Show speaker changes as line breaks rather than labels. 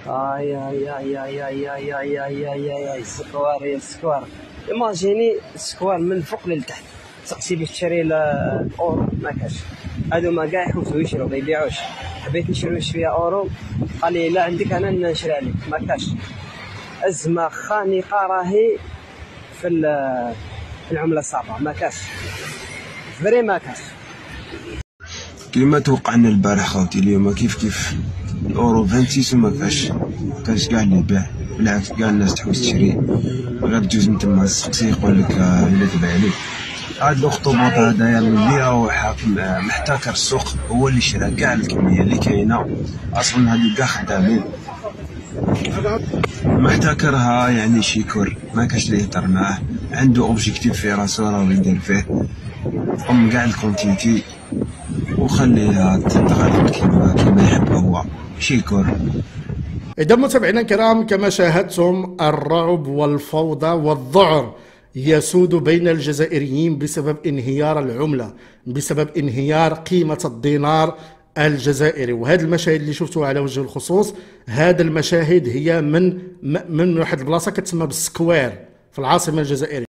اي اي اي اي اي اي اي اي اي اي اي السكوار يا السكوار. ايماجيني السكوار من فوق لتحت، تسقسي باش تشري الاورو ما كاش، هادو ما كاع يحوسوا يشرو ما يبيعوش. حبيت نشري شويه اورو، قال لي لا عندك انا نشري عليك ما كاش. ازمه خانقه راهي في العمله الصعبه ما كاش، فري ما كاش.
كيما توقعنا البارح خوتي اليوم كيف الاورو 26 وما كاش كاع اللي يبيع، بالعكس كاع الناس تحوس تشري، غير تجوز من تما تسقسي يقول لك الا تبع عليك. هاد الاخطبوط هذايا اللي هو حاكم محتكر السوق هو اللي شرا كاع الكميه اللي كاينه، اصلا هادو كاع خدامين محتكرها يعني شيكور ما كاش اللي يهضر معاه، عنده اوبجيكتيف في راسو راه يدير فيه، قم كاع الكونتيتي وخليها تنتقل كيما يحب هو شيكور.
إذا متابعينا الكرام كما شاهدتم الرعب والفوضى والذعر يسود بين الجزائريين بسبب انهيار العملة، بسبب انهيار قيمة الدينار الجزائري. وهذه المشاهد اللي شفتوها على وجه الخصوص، هذا المشاهد هي من واحد البلاصة كتسمى بالسكوير في العاصمة الجزائرية.